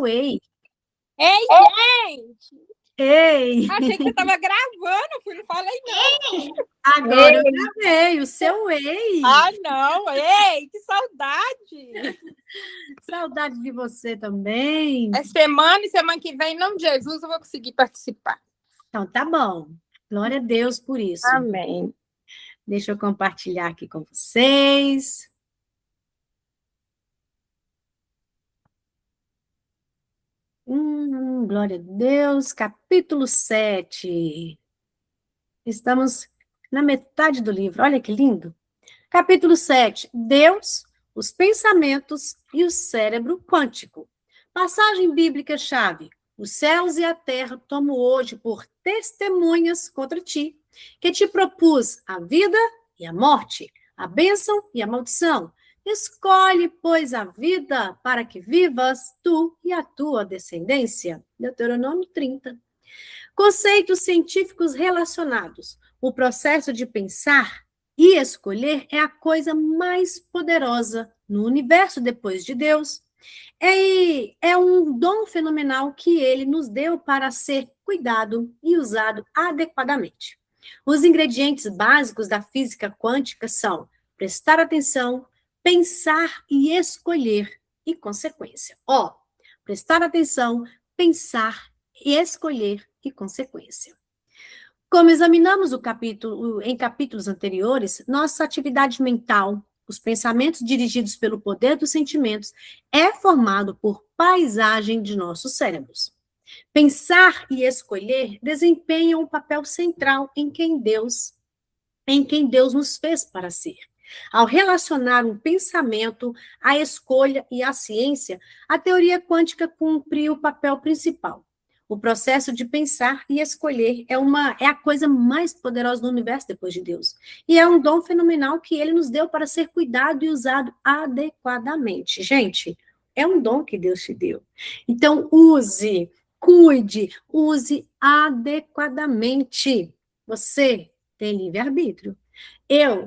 Ei. Ei, gente! Ei! Achei que você estava gravando, filho. Não falei, não. Agora eu gravei o seu ei. Ah, não. Ei, que saudade. Saudade de você também. É semana e semana que vem, em nome de Jesus, eu vou conseguir participar. Então, tá bom. Glória a Deus por isso. Amém. Deixa eu compartilhar aqui com vocês. Glória a Deus. Capítulo 7. Estamos na metade do livro. Olha que lindo. Capítulo 7. Deus, os pensamentos e o cérebro quântico. Passagem bíblica-chave. Os céus e a terra tomo hoje por testemunhas contra ti, que te propus a vida e a morte, a bênção e a maldição. Escolhe, pois, a vida para que vivas tu e a tua descendência. Deuteronômio 30. Conceitos científicos relacionados. O processo de pensar e escolher é a coisa mais poderosa no universo depois de Deus. É um dom fenomenal que ele nos deu para ser cuidado e usado adequadamente. Os ingredientes básicos da física quântica são prestar atenção, pensar e escolher, e consequência. Prestar atenção, pensar e escolher e consequência. Como examinamos em capítulos anteriores, nossa atividade mental, os pensamentos dirigidos pelo poder dos sentimentos, é formado por paisagem de nossos cérebros. Pensar e escolher desempenham um papel central em quem Deus nos fez para ser. Ao relacionar um pensamento, a escolha e a ciência, a teoria quântica cumpriu o papel principal. O processo de pensar e escolher é a coisa mais poderosa do universo depois de Deus. E é um dom fenomenal que ele nos deu para ser cuidado e usado adequadamente. Gente, é um dom que Deus te deu. Então, use, cuide, use adequadamente. Você tem livre-arbítrio.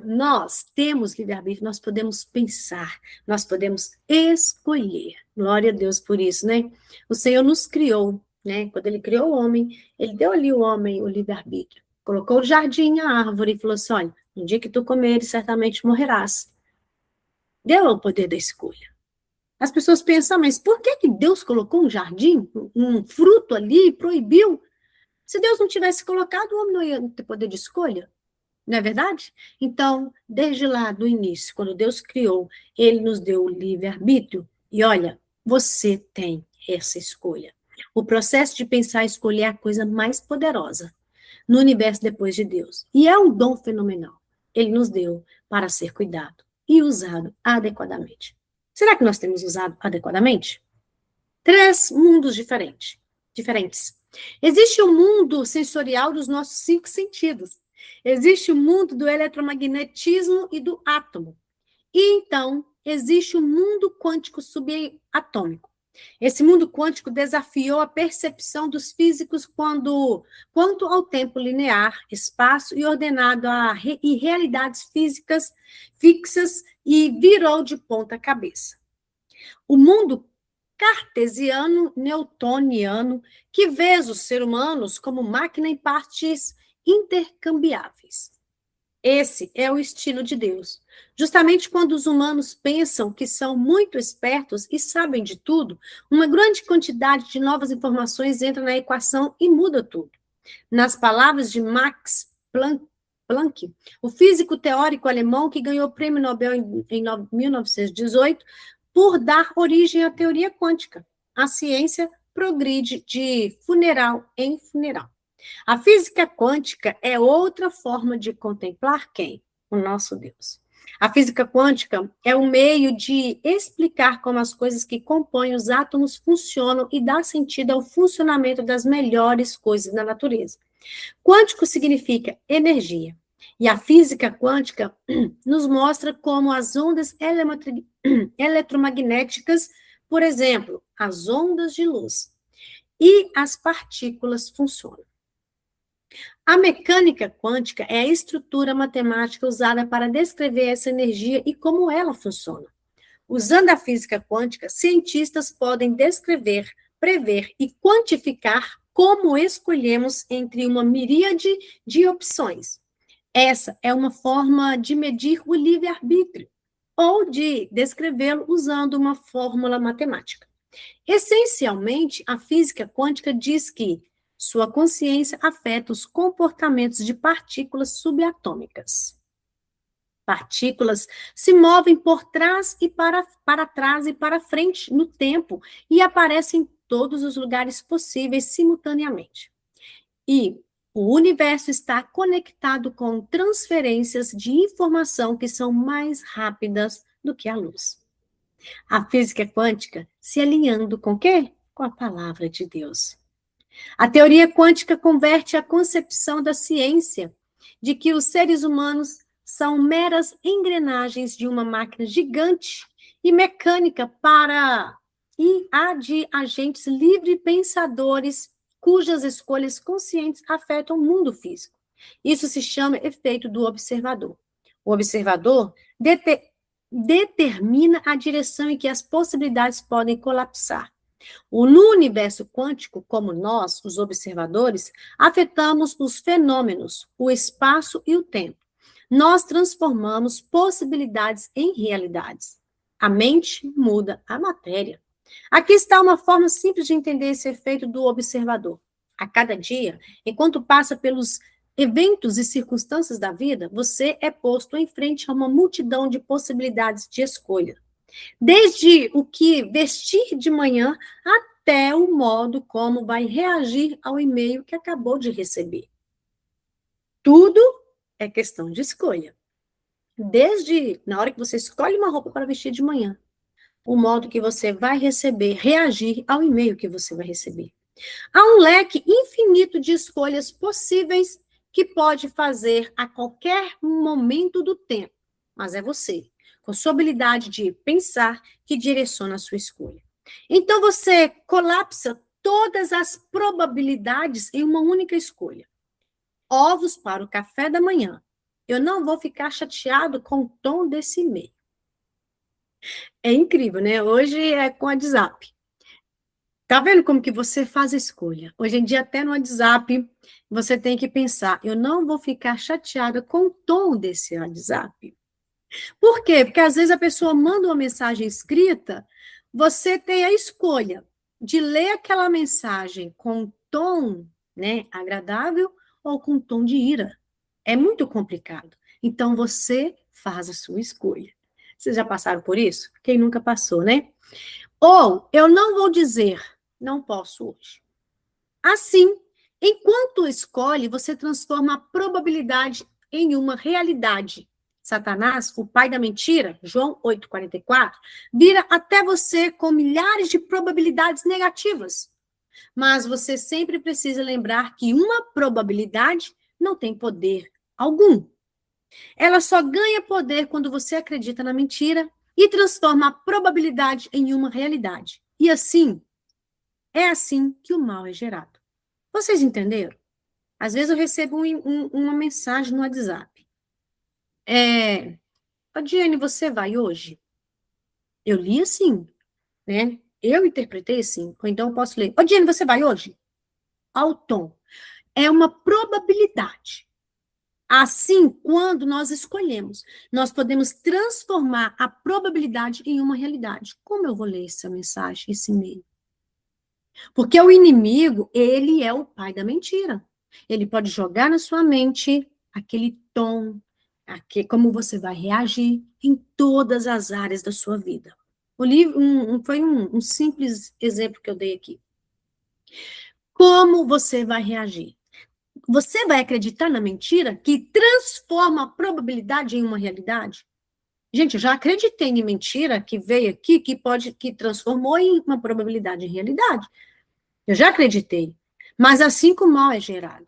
Nós temos livre-arbítrio, nós podemos pensar, nós podemos escolher. Glória a Deus por isso, né? O Senhor nos criou, né? Quando ele criou o homem, ele deu ali ao homem o livre-arbítrio. Colocou o jardim, a árvore, e falou assim, olha, no dia que tu comeres, certamente morrerás. Deu o poder da escolha. As pessoas pensam, mas por que Deus colocou um jardim, um fruto ali e proibiu? Se Deus não tivesse colocado, o homem não ia ter poder de escolha. Não é verdade? Então, desde lá do início, quando Deus criou, ele nos deu o livre-arbítrio. E olha, você tem essa escolha. O processo de pensar e escolher é a coisa mais poderosa no universo depois de Deus. E é um dom fenomenal. Ele nos deu para ser cuidado e usado adequadamente. Será que nós temos usado adequadamente? 3 mundos diferentes. Existe o mundo sensorial dos nossos 5 sentidos. Existe o mundo do eletromagnetismo e do átomo. E então, existe o mundo quântico subatômico. Esse mundo quântico desafiou a percepção dos físicos quanto ao tempo linear, espaço e ordenado e realidades físicas fixas e virou de ponta cabeça. O mundo cartesiano, newtoniano, que vê os seres humanos como máquina em partes intercambiáveis. Esse é o estilo de Deus. Justamente quando os humanos pensam que são muito espertos e sabem de tudo, uma grande quantidade de novas informações entra na equação e muda tudo. Nas palavras de Max Planck, o físico teórico alemão que ganhou o prêmio Nobel em 1918, por dar origem à teoria quântica. A ciência progride de funeral em funeral. A física quântica é outra forma de contemplar quem? O nosso Deus. A física quântica é um meio de explicar como as coisas que compõem os átomos funcionam e dá sentido ao funcionamento das melhores coisas da natureza. Quântico significa energia. E a física quântica nos mostra como as ondas eletromagnéticas, por exemplo, as ondas de luz, e as partículas funcionam. A mecânica quântica é a estrutura matemática usada para descrever essa energia e como ela funciona. Usando a física quântica, cientistas podem descrever prever e quantificar como escolhemos entre uma miríade de opções. Essa é uma forma de medir o livre-arbítrio, ou de descrevê-lo usando uma fórmula matemática. Essencialmente, a física quântica diz que sua consciência afeta os comportamentos de partículas subatômicas. Partículas se movem por trás e para trás e para frente no tempo e aparecem em todos os lugares possíveis simultaneamente. E o universo está conectado com transferências de informação que são mais rápidas do que a luz. A física quântica se alinhando com o quê? Com a palavra de Deus. A teoria quântica converte a concepção da ciência de que os seres humanos são meras engrenagens de uma máquina gigante e mecânica para e a de agentes livre-pensadores cujas escolhas conscientes afetam o mundo físico. Isso se chama efeito do observador. O observador determina a direção em que as possibilidades podem colapsar. No universo quântico, como nós, os observadores, afetamos os fenômenos, o espaço e o tempo. Nós transformamos possibilidades em realidades. A mente muda a matéria. Aqui está uma forma simples de entender esse efeito do observador. A cada dia, enquanto passa pelos eventos e circunstâncias da vida, você é posto em frente a uma multidão de possibilidades de escolha. Desde o que vestir de manhã até o modo como vai reagir ao e-mail que acabou de receber. Tudo é questão de escolha. Desde na hora que você escolhe uma roupa para vestir de manhã, o modo que você vai receber, reagir ao e-mail que você vai receber. Há um leque infinito de escolhas possíveis que pode fazer a qualquer momento do tempo, mas é você, com sua habilidade de pensar, que direciona a sua escolha. Então você colapsa todas as probabilidades em uma única escolha. Ovos para o café da manhã. Eu não vou ficar chateado com o tom desse e-mail. É incrível, né? Hoje é com o WhatsApp. Tá vendo como que você faz a escolha? Hoje em dia, até no WhatsApp, você tem que pensar, eu não vou ficar chateada com o tom desse WhatsApp. Por quê? Porque às vezes a pessoa manda uma mensagem escrita, você tem a escolha de ler aquela mensagem com tom, né, agradável ou com tom de ira. É muito complicado. Então você faz a sua escolha. Vocês já passaram por isso? Quem nunca passou, né? Ou eu não vou dizer, não posso hoje. Assim, enquanto escolhe, você transforma a probabilidade em uma realidade. Satanás, o pai da mentira, João 8,44, vira até você com milhares de probabilidades negativas. Mas você sempre precisa lembrar que uma probabilidade não tem poder algum. Ela só ganha poder quando você acredita na mentira e transforma a probabilidade em uma realidade. E assim, é assim que o mal é gerado. Vocês entenderam? Às vezes eu recebo uma mensagem no WhatsApp. Diane, você vai hoje? Eu li assim, né? Eu interpretei assim. Ou então eu posso ler. Diane, você vai hoje? Ao tom. É uma probabilidade. Assim, quando nós escolhemos, nós podemos transformar a probabilidade em uma realidade. Como eu vou ler essa mensagem, esse e-mail? Porque o inimigo, ele é o pai da mentira. Ele pode jogar na sua mente aquele tom, como você vai reagir em todas as áreas da sua vida. O livro foi um simples exemplo que eu dei aqui. Como você vai reagir? Você vai acreditar na mentira que transforma a probabilidade em uma realidade? Gente, eu já acreditei em mentira que veio aqui, que transformou em uma probabilidade em realidade. Eu já acreditei. Mas assim que o mal é gerado.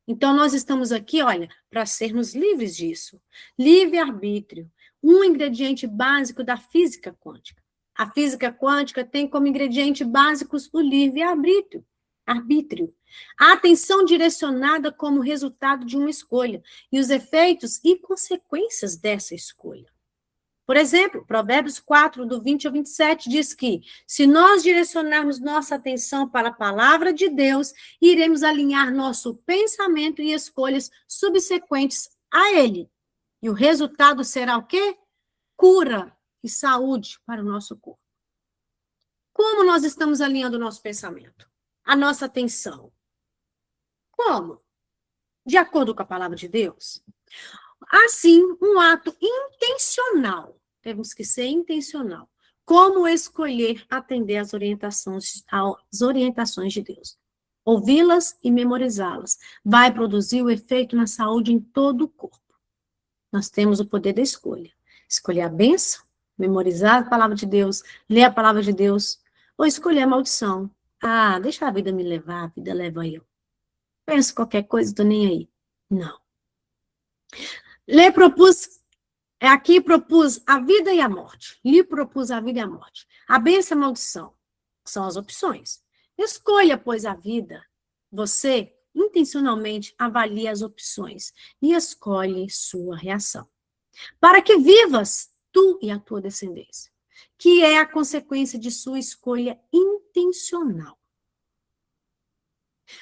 Então, nós estamos aqui, olha, para sermos livres disso. Livre-arbítrio, um ingrediente básico da física quântica. A física quântica tem como ingrediente básicos o livre-arbítrio. A atenção direcionada como resultado de uma escolha e os efeitos e consequências dessa escolha. Por exemplo, Provérbios 4, do 20 ao 27, diz que se nós direcionarmos nossa atenção para a palavra de Deus, iremos alinhar nosso pensamento e escolhas subsequentes a ele. E o resultado será o quê? Cura e saúde para o nosso corpo. Como nós estamos alinhando o nosso pensamento? A nossa atenção. Como? De acordo com a palavra de Deus. Assim, um ato intencional. Temos que ser intencional. Como escolher atender às orientações de Deus? Ouvi-las e memorizá-las vai produzir o efeito na saúde em todo o corpo. Nós temos o poder da escolha. Escolher a bênção, memorizar a palavra de Deus, ler a palavra de Deus, ou escolher a maldição. Ah, deixa a vida me levar, a vida leva eu. Penso qualquer coisa, estou nem aí. Não. Aqui propus a vida e a morte. Lhe propus a vida e a morte. A bênção e a maldição são as opções. Escolha, pois, a vida. Você, intencionalmente, avalia as opções e escolhe sua reação. Para que vivas, tu e a tua descendência, que é a consequência de sua escolha intencional.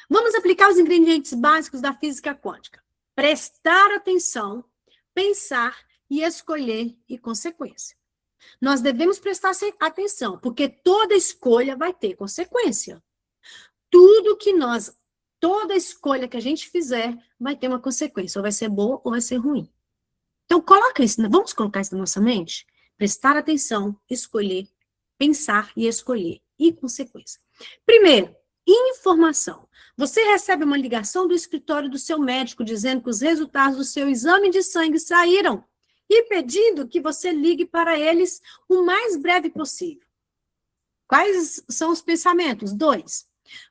Vamos aplicar os ingredientes básicos da física quântica. Prestar atenção, pensar e escolher e consequência. Nós devemos prestar atenção, porque toda escolha vai ter consequência. Toda escolha que a gente fizer vai ter uma consequência, ou vai ser boa ou vai ser ruim. Então, vamos colocar isso na nossa mente? Prestar atenção, escolher, pensar e escolher. E consequência. Primeiro, informação. Você recebe uma ligação do escritório do seu médico dizendo que os resultados do seu exame de sangue saíram e pedindo que você ligue para eles o mais breve possível. Quais são os pensamentos? 2.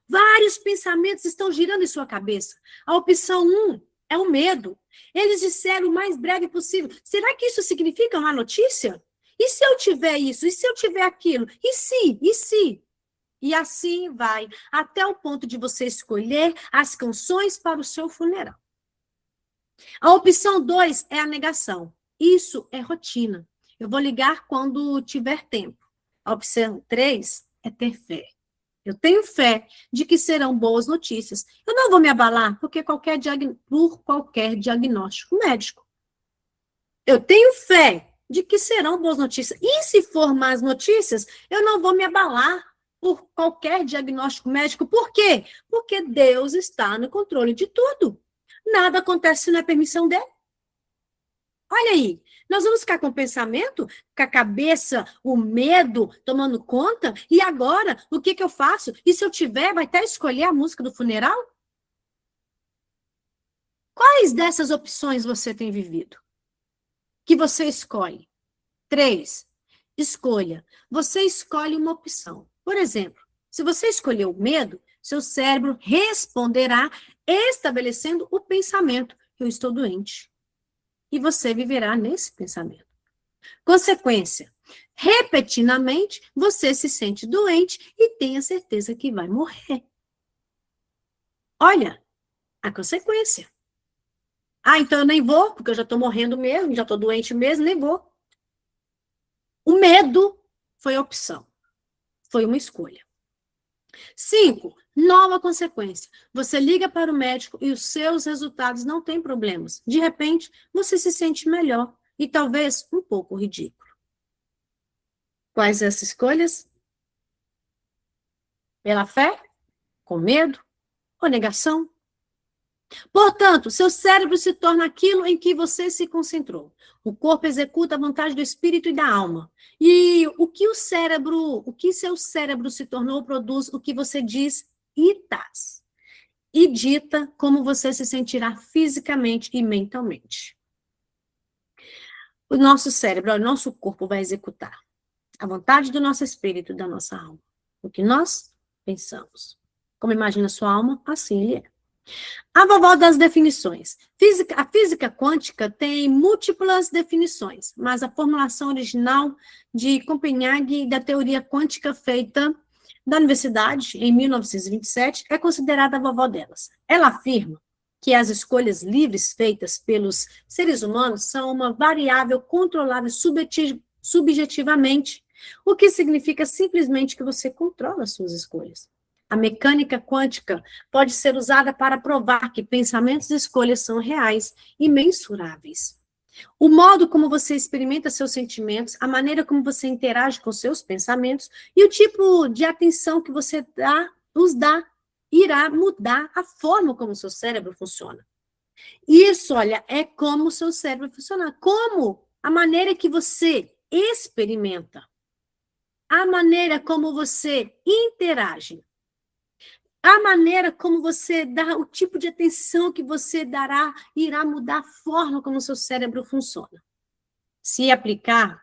Vários pensamentos estão girando em sua cabeça. A opção 1 é o medo. Eles disseram o mais breve possível. Será que isso significa uma notícia? E se eu tiver isso? E se eu tiver aquilo? E se? E se? E assim vai, até o ponto de você escolher as canções para o seu funeral. A opção 2 é a negação. Isso é rotina. Eu vou ligar quando tiver tempo. A opção 3 é ter fé. Eu tenho fé de que serão boas notícias. Eu não vou me abalar por qualquer diagnóstico médico. Eu tenho fé de que serão boas notícias. E se for más notícias, eu não vou me abalar por qualquer diagnóstico médico. Por quê? Porque Deus está no controle de tudo. Nada acontece se não é permissão dele. Olha aí, nós vamos ficar com o pensamento, com a cabeça, o medo tomando conta, e agora, o que eu faço? E se eu tiver, vai até escolher a música do funeral? Quais dessas opções você tem vivido? Que você escolhe? 3, escolha. Você escolhe uma opção. Por exemplo, se você escolheu o medo, seu cérebro responderá estabelecendo o pensamento: eu estou doente. E você viverá nesse pensamento. Consequência: repetidamente, você se sente doente e tem a certeza que vai morrer. Olha a consequência. Ah, então eu nem vou, porque eu já estou morrendo mesmo, já estou doente mesmo, nem vou. O medo foi a opção. Foi uma escolha. 5, nova consequência. Você liga para o médico e os seus resultados não têm problemas. De repente, você se sente melhor e talvez um pouco ridículo. Quais essas escolhas? Pela fé? Com medo? Ou negação? Portanto, seu cérebro se torna aquilo em que você se concentrou. O corpo executa a vontade do espírito e da alma. E o que seu cérebro se tornou, produz o que você diz e faz. E dita como você se sentirá fisicamente e mentalmente. O nosso cérebro, o nosso corpo vai executar a vontade do nosso espírito e da nossa alma. O que nós pensamos. Como imagina sua alma, assim ele é. A vovó das definições. A física quântica tem múltiplas definições, mas a formulação original de Copenhague da teoria quântica feita da universidade em 1927 é considerada a vovó delas. Ela afirma que as escolhas livres feitas pelos seres humanos são uma variável controlada subjetivamente, o que significa simplesmente que você controla as suas escolhas. A mecânica quântica pode ser usada para provar que pensamentos e escolhas são reais e mensuráveis. O modo como você experimenta seus sentimentos, a maneira como você interage com seus pensamentos e o tipo de atenção que você dá, irá mudar a forma como o seu cérebro funciona. Isso, olha, é como o seu cérebro funciona. Como? A maneira que você experimenta. A maneira como você interage. A maneira como você dá, o tipo de atenção que você dará, irá mudar a forma como o seu cérebro funciona. Se aplicar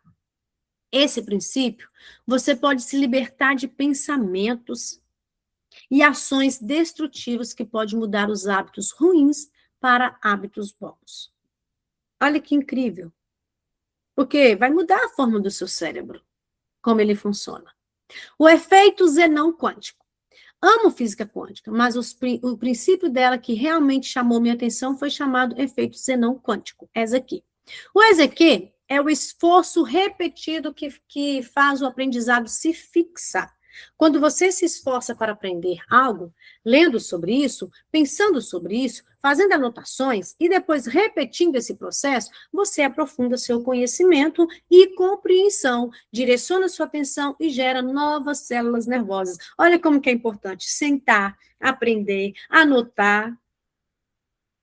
esse princípio, você pode se libertar de pensamentos e ações destrutivas que podem mudar os hábitos ruins para hábitos bons. Olha que incrível. Porque vai mudar a forma do seu cérebro, como ele funciona. O efeito Zenão quântico. Amo física quântica, mas o princípio dela que realmente chamou minha atenção foi chamado efeito Zenão quântico, EZQ. O EZQ é o esforço repetido que faz o aprendizado se fixar. Quando você se esforça para aprender algo, lendo sobre isso, pensando sobre isso, fazendo anotações e depois repetindo esse processo, você aprofunda seu conhecimento e compreensão, direciona sua atenção e gera novas células nervosas. Olha como que é importante sentar, aprender, anotar.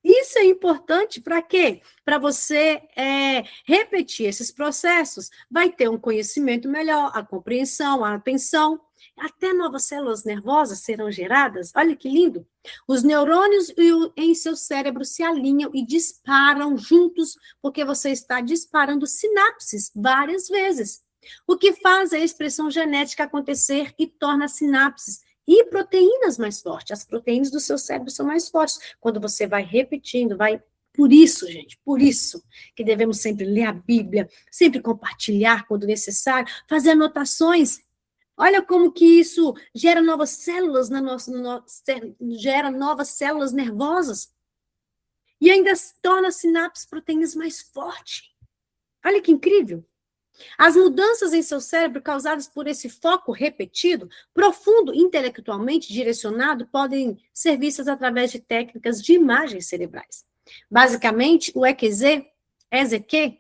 Isso é importante para quê? Para você repetir esses processos, vai ter um conhecimento melhor, a compreensão, a atenção, até novas células nervosas serão geradas. Olha que lindo! Os neurônios em seu cérebro se alinham e disparam juntos, porque você está disparando sinapses várias vezes. O que faz a expressão genética acontecer e torna as sinapses e proteínas mais fortes. As proteínas do seu cérebro são mais fortes. Quando você vai repetindo, vai... Por isso, gente, por isso que devemos sempre ler a Bíblia, sempre compartilhar quando necessário, fazer anotações. Olha como que isso gera novas células gera novas células nervosas. E ainda torna as sinapses, proteínas mais fortes. Olha que incrível. As mudanças em seu cérebro causadas por esse foco repetido, profundo, intelectualmente direcionado, podem ser vistas através de técnicas de imagens cerebrais. Basicamente, o EZQ,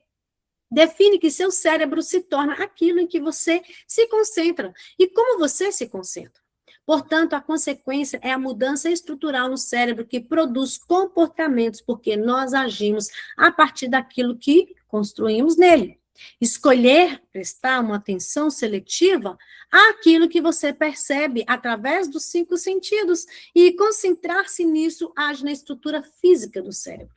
define que seu cérebro se torna aquilo em que você se concentra e como você se concentra. Portanto, a consequência é a mudança estrutural no cérebro que produz comportamentos, porque nós agimos a partir daquilo que construímos nele. Escolher prestar uma atenção seletiva àquilo que você percebe através dos 5 sentidos e concentrar-se nisso age na estrutura física do cérebro,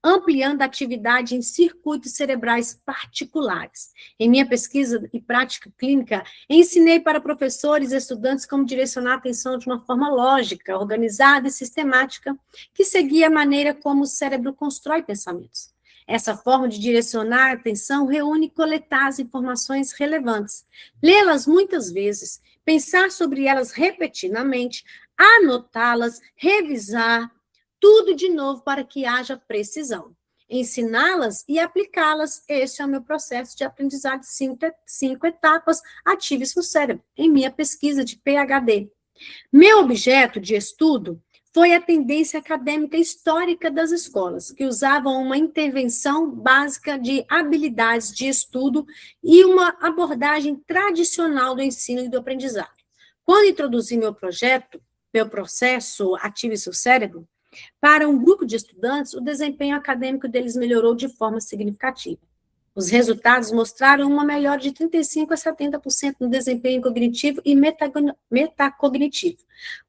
ampliando a atividade em circuitos cerebrais particulares. Em minha pesquisa e prática clínica, ensinei para professores e estudantes como direcionar a atenção de uma forma lógica, organizada e sistemática, que seguia a maneira como o cérebro constrói pensamentos. Essa forma de direcionar a atenção reúne e coletar as informações relevantes, lê-las muitas vezes, pensar sobre elas repetidamente, anotá-las, revisar, tudo de novo para que haja precisão. Ensiná-las e aplicá-las, este é o meu processo de aprendizado de 5 etapas ativas no cérebro, em minha pesquisa de PhD. Meu objeto de estudo foi a tendência acadêmica histórica das escolas, que usavam uma intervenção básica de habilidades de estudo e uma abordagem tradicional do ensino e do aprendizado. Quando introduzi meu processo Ative Seu Cérebro, para um grupo de estudantes, o desempenho acadêmico deles melhorou de forma significativa. Os resultados mostraram uma melhora de 35% a 70% no desempenho cognitivo e metacognitivo.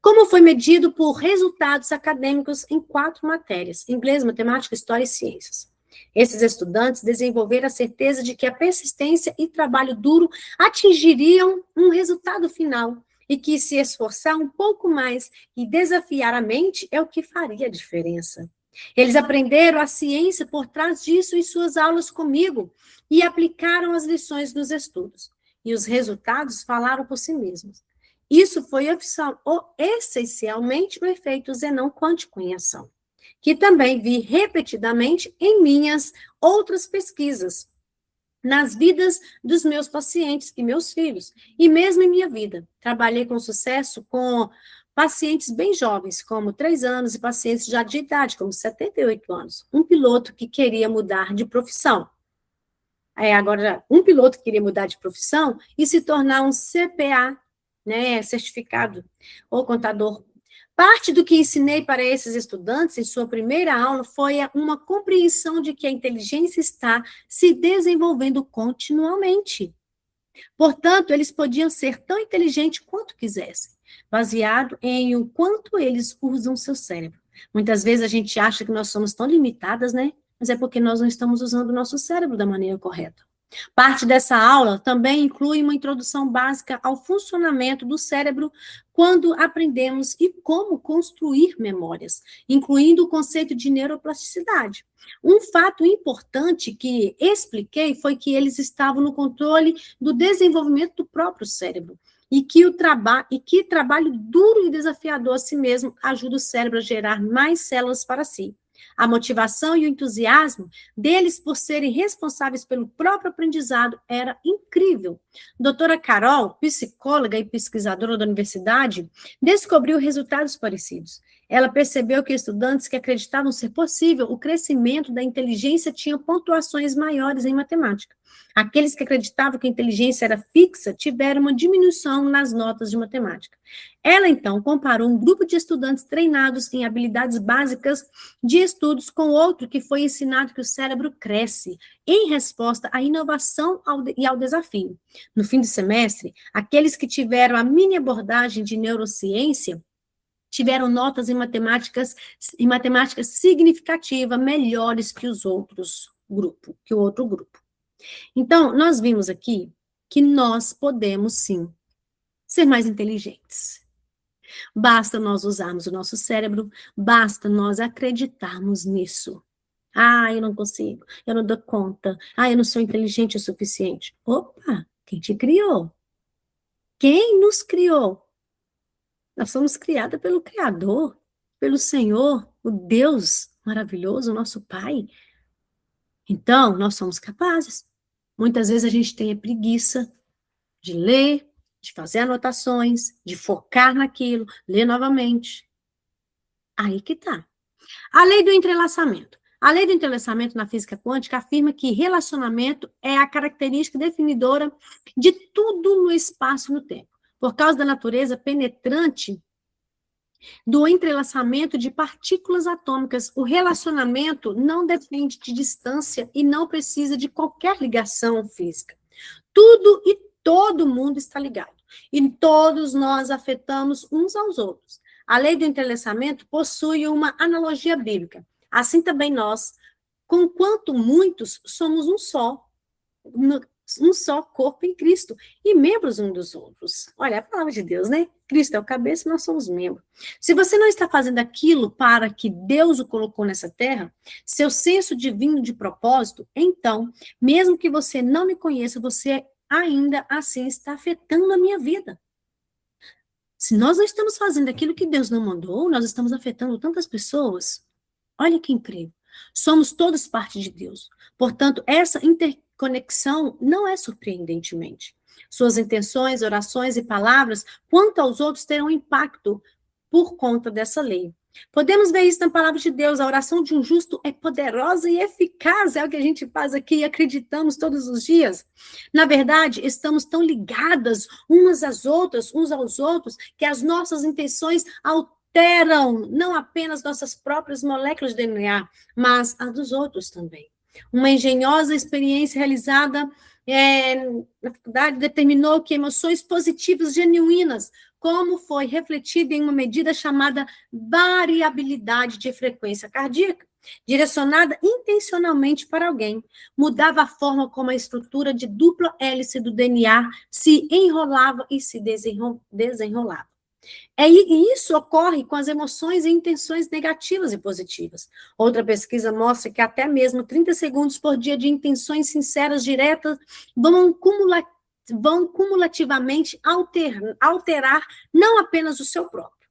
Como foi medido por resultados acadêmicos em 4 matérias: inglês, matemática, história e ciências. Esses estudantes desenvolveram a certeza de que a persistência e trabalho duro atingiriam um resultado final, e que se esforçar um pouco mais e desafiar a mente é o que faria a diferença. Eles aprenderam a ciência por trás disso em suas aulas comigo e aplicaram as lições nos estudos. E os resultados falaram por si mesmos. Isso foi essencialmente o efeito Zenão quântico em ação, que também vi repetidamente em minhas outras pesquisas. nas vidas dos meus pacientes e meus filhos, e mesmo em minha vida. Trabalhei com sucesso com pacientes bem jovens, como 3 anos, e pacientes já de idade, como 78 anos. Um piloto que queria mudar de profissão. Agora, um piloto que queria mudar de profissão e se tornar um CPA, né, certificado, ou contador. Parte do que ensinei para esses estudantes em sua primeira aula foi uma compreensão de que a inteligência está se desenvolvendo continuamente. Portanto, eles podiam ser tão inteligentes quanto quisessem, baseado em o quanto eles usam seu cérebro. Muitas vezes a gente acha que nós somos tão limitadas, né? Mas é porque nós não estamos usando o nosso cérebro da maneira correta. Parte dessa aula também inclui uma introdução básica ao funcionamento do cérebro quando aprendemos e como construir memórias, incluindo o conceito de neuroplasticidade. Um fato importante que expliquei foi que eles estavam no controle do desenvolvimento do próprio cérebro e que trabalho duro e desafiador a si mesmo ajuda o cérebro a gerar mais células para si. A motivação e o entusiasmo deles por serem responsáveis pelo próprio aprendizado era incrível. Doutora Carol, psicóloga e pesquisadora da universidade, descobriu resultados parecidos. Ela percebeu que estudantes que acreditavam ser possível o crescimento da inteligência tinham pontuações maiores em matemática. Aqueles que acreditavam que a inteligência era fixa tiveram uma diminuição nas notas de matemática. Ela, então, comparou um grupo de estudantes treinados em habilidades básicas de estudos com outro que foi ensinado que o cérebro cresce em resposta à inovação e ao desafio. No fim do semestre, aqueles que tiveram a mini abordagem de neurociência tiveram notas em matemática significativa melhores que o outro grupo. Então, nós vimos aqui que nós podemos, sim, ser mais inteligentes. Basta nós usarmos o nosso cérebro, basta nós acreditarmos nisso. Eu não consigo, eu não dou conta, eu não sou inteligente o suficiente. Opa, quem te criou? Quem nos criou? Nós somos criadas pelo Criador, pelo Senhor, o Deus maravilhoso, o nosso Pai. Então, nós somos capazes. Muitas vezes a gente tem a preguiça de ler, de fazer anotações, de focar naquilo, ler novamente. Aí que tá. A lei do entrelaçamento. A lei do entrelaçamento na física quântica afirma que relacionamento é a característica definidora de tudo no espaço e no tempo. Por causa da natureza penetrante do entrelaçamento de partículas atômicas, o relacionamento não depende de distância e não precisa de qualquer ligação física. Tudo e todo mundo está ligado. E todos nós afetamos uns aos outros. A lei do entrelaçamento possui uma analogia bíblica. Assim também nós, conquanto muitos, somos um só corpo em Cristo e membros uns dos outros. Olha, a palavra de Deus, né? Cristo é o cabeça e nós somos membros. Se você não está fazendo aquilo para que Deus o colocou nessa terra, seu senso divino de propósito, então, mesmo que você não me conheça, você ainda assim está afetando a minha vida. Se nós não estamos fazendo aquilo que Deus não mandou, nós estamos afetando tantas pessoas. Olha que incrível. Somos todos parte de Deus. Portanto, essa interconexão não é surpreendentemente. Suas intenções, orações e palavras, quanto aos outros, terão impacto por conta dessa lei. Podemos ver isso na palavra de Deus. A oração de um justo é poderosa e eficaz. É o que a gente faz aqui e acreditamos todos os dias. Na verdade, estamos tão ligadas uns aos outros, que as nossas intenções alteram não apenas nossas próprias moléculas de DNA, mas as dos outros também. Uma engenhosa experiência realizada na faculdade determinou que emoções positivas genuínas, como foi refletido em uma medida chamada variabilidade de frequência cardíaca, direcionada intencionalmente para alguém, mudava a forma como a estrutura de dupla hélice do DNA se enrolava e se desenrolava. E isso ocorre com as emoções e intenções negativas e positivas. Outra pesquisa mostra que até mesmo 30 segundos por dia de intenções sinceras diretas vão cumulativamente alterar não apenas o seu próprio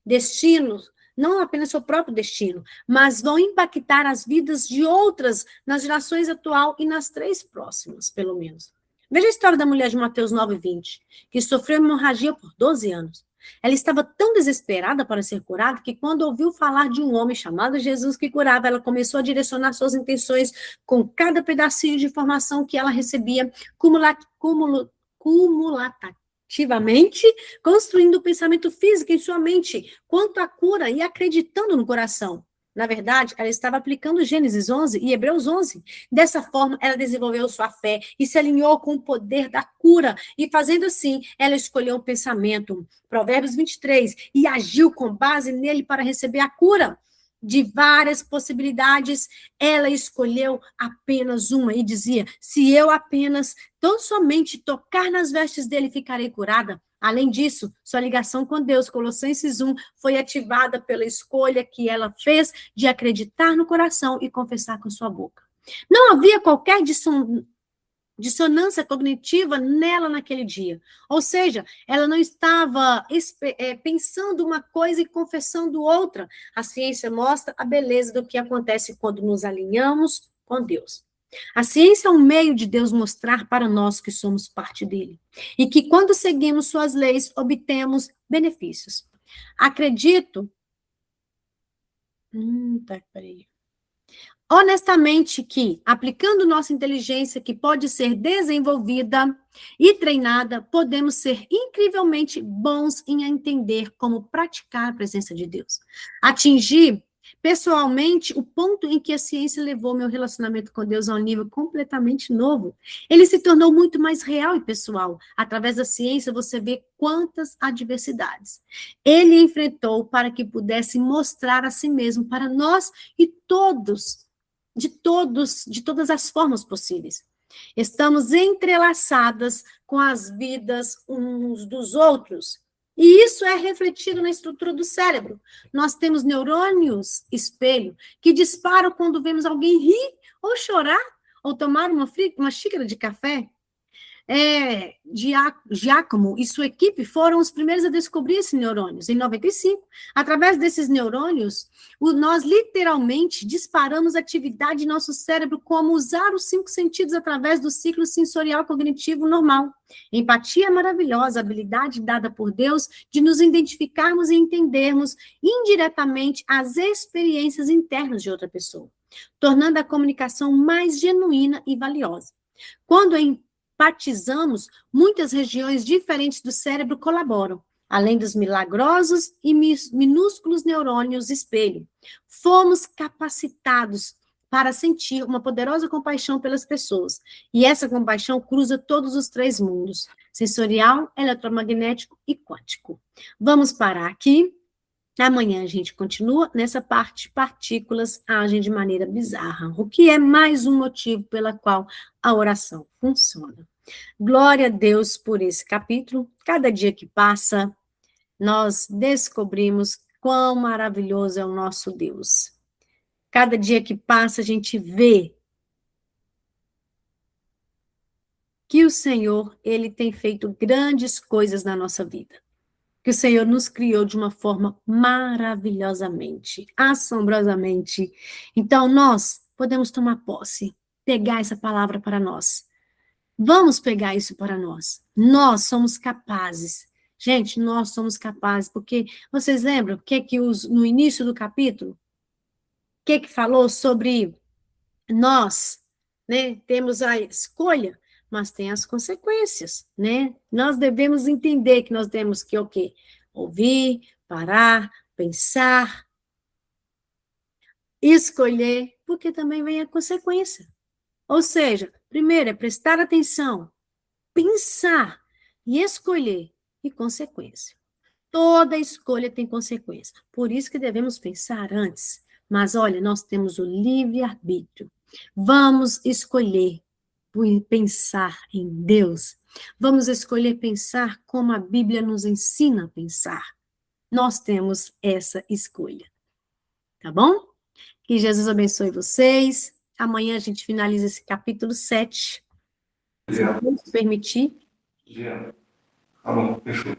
destino, não apenas seu próprio destino, mas vão impactar as vidas de outras nas gerações atual e nas 3 próximas, pelo menos. Veja a história da mulher de Mateus 9:20, que sofreu hemorragia por 12 anos. Ela estava tão desesperada para ser curada que, quando ouviu falar de um homem chamado Jesus que curava, ela começou a direcionar suas intenções com cada pedacinho de informação que ela recebia, cumulativamente, construindo o pensamento físico em sua mente quanto à cura e acreditando no coração. Na verdade, ela estava aplicando Gênesis 11 e Hebreus 11. Dessa forma, ela desenvolveu sua fé e se alinhou com o poder da cura. E fazendo assim, ela escolheu o pensamento, Provérbios 23, e agiu com base nele para receber a cura. De várias possibilidades, ela escolheu apenas uma e dizia: se eu apenas, tão somente tocar nas vestes dele, ficarei curada. Além disso, sua ligação com Deus, Colossenses 1, foi ativada pela escolha que ela fez de acreditar no coração e confessar com sua boca. Não havia qualquer dissonância cognitiva nela naquele dia. Ou seja, ela não estava pensando uma coisa e confessando outra. A ciência mostra a beleza do que acontece quando nos alinhamos com Deus. A ciência é um meio de Deus mostrar para nós que somos parte dele. E que quando seguimos suas leis, obtemos benefícios. Acredito. Peraí. Honestamente que, aplicando nossa inteligência, que pode ser desenvolvida e treinada, podemos ser incrivelmente bons em entender como praticar a presença de Deus. Atingir, pessoalmente, o ponto em que a ciência levou meu relacionamento com Deus a um nível completamente novo. Ele se tornou muito mais real e pessoal. Através da ciência, você vê quantas adversidades ele enfrentou para que pudesse mostrar a si mesmo para nós e de todas as formas possíveis. Estamos entrelaçadas com as vidas uns dos outros. E isso é refletido na estrutura do cérebro. Nós temos neurônios espelho que disparam quando vemos alguém rir ou chorar ou tomar uma xícara de café. Giacomo e sua equipe foram os primeiros a descobrir esses neurônios, em 95. Através desses neurônios, nós literalmente disparamos atividade em nosso cérebro, como usar os 5 sentidos através do ciclo sensorial cognitivo normal. Empatia é maravilhosa, a habilidade dada por Deus de nos identificarmos e entendermos indiretamente as experiências internas de outra pessoa, tornando a comunicação mais genuína e valiosa. Quando empatizamos, muitas regiões diferentes do cérebro colaboram, além dos milagrosos e minúsculos neurônios espelho. Fomos capacitados para sentir uma poderosa compaixão pelas pessoas, e essa compaixão cruza todos os 3 mundos, sensorial, eletromagnético e quântico. Vamos parar aqui. Amanhã a gente continua nessa parte, partículas agem de maneira bizarra, o que é mais um motivo pela qual a oração funciona. Glória a Deus por esse capítulo. Cada dia que passa, nós descobrimos quão maravilhoso é o nosso Deus. Cada dia que passa, a gente vê que o Senhor, Ele tem feito grandes coisas na nossa vida. Que o Senhor nos criou de uma forma maravilhosamente, assombrosamente. Então, nós podemos tomar posse, pegar essa palavra para nós. Vamos pegar isso para nós. Nós somos capazes. Gente, nós somos capazes, porque vocês lembram o que no início do capítulo, o que falou sobre nós, né? Temos a escolha, mas tem as consequências, né? Nós devemos entender que nós temos que o quê? Ouvir, parar, pensar, escolher, porque também vem a consequência. Ou seja, primeiro é prestar atenção, pensar e escolher, e consequência. Toda escolha tem consequência. Por isso que devemos pensar antes. Mas olha, nós temos o livre-arbítrio. Vamos escolher pensar em Deus. Vamos escolher pensar como a Bíblia nos ensina a pensar. Nós temos essa escolha. Tá bom? Que Jesus abençoe vocês. Amanhã a gente finaliza esse capítulo 7. Se Deus permitir. Tá bom, fechou.